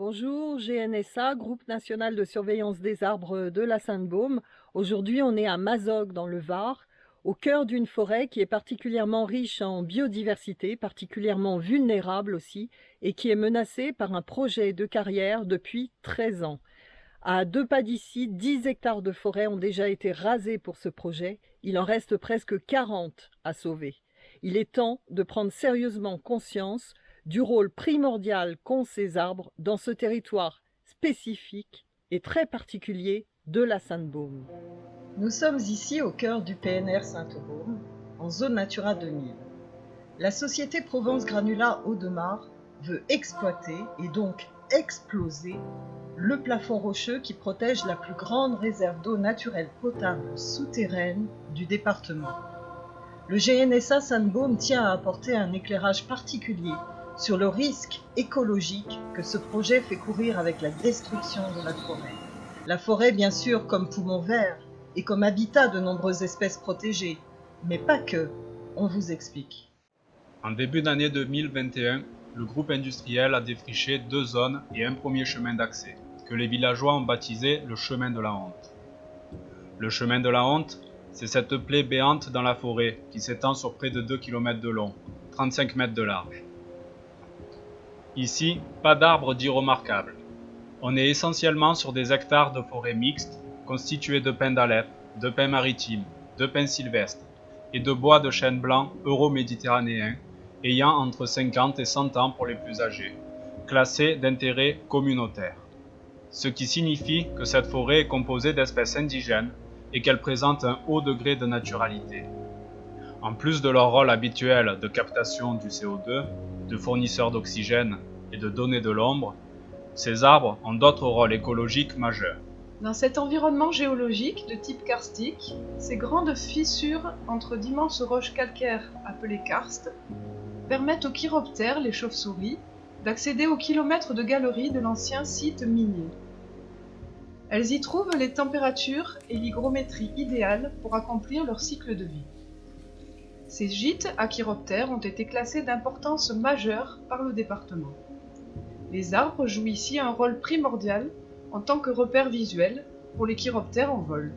Bonjour, GNSA, Groupe national de surveillance des arbres de la Sainte-Baume. Aujourd'hui, on est à Mazogues dans le Var, au cœur d'une forêt qui est particulièrement riche en biodiversité, particulièrement vulnérable aussi, et qui est menacée par un projet de carrière depuis 13 ans. À 2 pas d'ici, 10 hectares de forêt ont déjà été rasés pour ce projet. Il en reste presque 40 à sauver. Il est temps de prendre sérieusement conscience du rôle primordial qu'ont ces arbres dans ce territoire spécifique et très particulier de la Sainte-Baume. Nous sommes ici au cœur du PNR Sainte-Baume, en zone Natura 2000. La société Provence Granulat Haut-de-Mar veut exploiter et donc exploser le plafond rocheux qui protège la plus grande réserve d'eau naturelle potable souterraine du département. Le GNSA Sainte-Baume tient à apporter un éclairage particulier sur le risque écologique que ce projet fait courir avec la destruction de la forêt. La forêt, bien sûr, comme poumon vert et comme habitat de nombreuses espèces protégées, mais pas que. On vous explique. En début d'année 2021, le groupe industriel a défriché 2 zones et un premier chemin d'accès, que les villageois ont baptisé le chemin de la honte. Le chemin de la honte, c'est cette plaie béante dans la forêt qui s'étend sur près de 2 km de long, 35 mètres de large. Ici, pas d'arbres dits remarquables. On est essentiellement sur des hectares de forêt mixte constitués de pins d'Alep, de pins maritimes, de pins sylvestres et de bois de chêne blanc euro-méditerranéen ayant entre 50 et 100 ans pour les plus âgés, classés d'intérêt communautaire. Ce qui signifie que cette forêt est composée d'espèces indigènes et qu'elle présente un haut degré de naturalité. En plus de leur rôle habituel de captation du CO2, de fournisseur d'oxygène et de données de l'ombre, ces arbres ont d'autres rôles écologiques majeurs. Dans cet environnement géologique de type karstique, ces grandes fissures entre d'immenses roches calcaires appelées karstes permettent aux chiroptères, les chauves-souris, d'accéder aux kilomètres de galeries de l'ancien site minier. Elles y trouvent les températures et l'hygrométrie idéales pour accomplir leur cycle de vie. Ces gîtes à chiroptères ont été classés d'importance majeure par le département. Les arbres jouent ici un rôle primordial en tant que repère visuel pour les chiroptères en vol.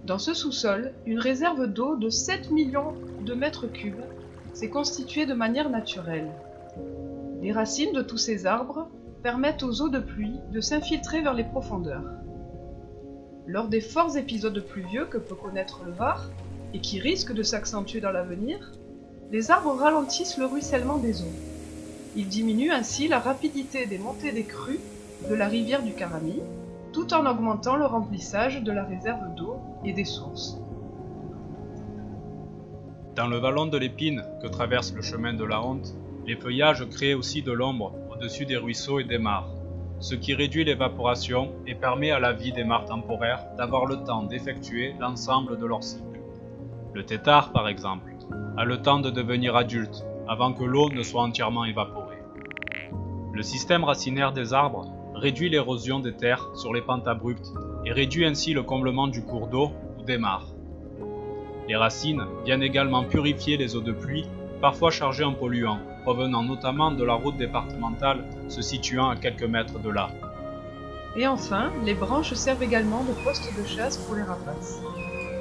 Dans ce sous-sol, une réserve d'eau de 7 millions de mètres cubes s'est constituée de manière naturelle. Les racines de tous ces arbres permettent aux eaux de pluie de s'infiltrer vers les profondeurs. Lors des forts épisodes pluvieux que peut connaître le Var, et qui risquent de s'accentuer dans l'avenir, les arbres ralentissent le ruissellement des eaux. Ils diminuent ainsi la rapidité des montées des crues de la rivière du Carami, tout en augmentant le remplissage de la réserve d'eau et des sources. Dans le vallon de l'Épine que traverse le chemin de la honte, les feuillages créent aussi de l'ombre au-dessus des ruisseaux et des mares, ce qui réduit l'évaporation et permet à la vie des mares temporaires d'avoir le temps d'effectuer l'ensemble de leur cycle. Le tétard, par exemple, a le temps de devenir adulte avant que l'eau ne soit entièrement évaporée. Le système racinaire des arbres réduit l'érosion des terres sur les pentes abruptes et réduit ainsi le comblement du cours d'eau ou des mares. Les racines viennent également purifier les eaux de pluie, parfois chargées en polluants, provenant notamment de la route départementale se situant à quelques mètres de là. Et enfin, les branches servent également de poste de chasse pour les rapaces,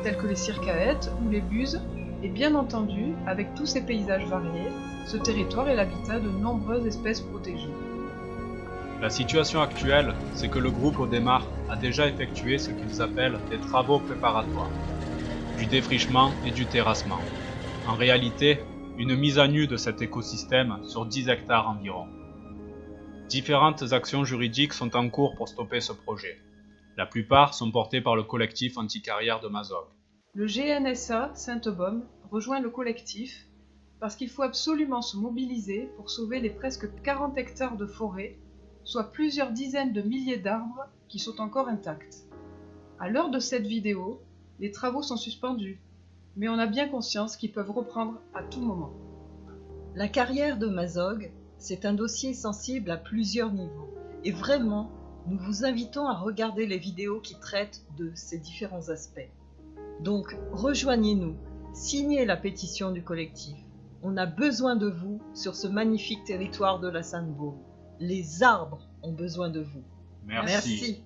tels que les circaètes ou les buses, et bien entendu, avec tous ces paysages variés, ce territoire est l'habitat de nombreuses espèces protégées. La situation actuelle, c'est que le groupe Audemars a déjà effectué ce qu'ils appellent des travaux préparatoires, du défrichement et du terrassement. En réalité, une mise à nu de cet écosystème sur 10 hectares environ. Différentes actions juridiques sont en cours pour stopper ce projet. La plupart sont portées par le collectif anti-carrière de Mazogues. Le GNSA Sainte-Baume rejoint le collectif parce qu'il faut absolument se mobiliser pour sauver les presque 40 hectares de forêt, soit plusieurs dizaines de milliers d'arbres qui sont encore intacts. À l'heure de cette vidéo, les travaux sont suspendus, mais on a bien conscience qu'ils peuvent reprendre à tout moment. La carrière de Mazogues, c'est un dossier sensible à plusieurs niveaux. Et vraiment, nous vous invitons à regarder les vidéos qui traitent de ces différents aspects. Donc, rejoignez-nous, signez la pétition du collectif. On a besoin de vous sur ce magnifique territoire de la Sainte-Baume. Les arbres ont besoin de vous. Merci. Merci.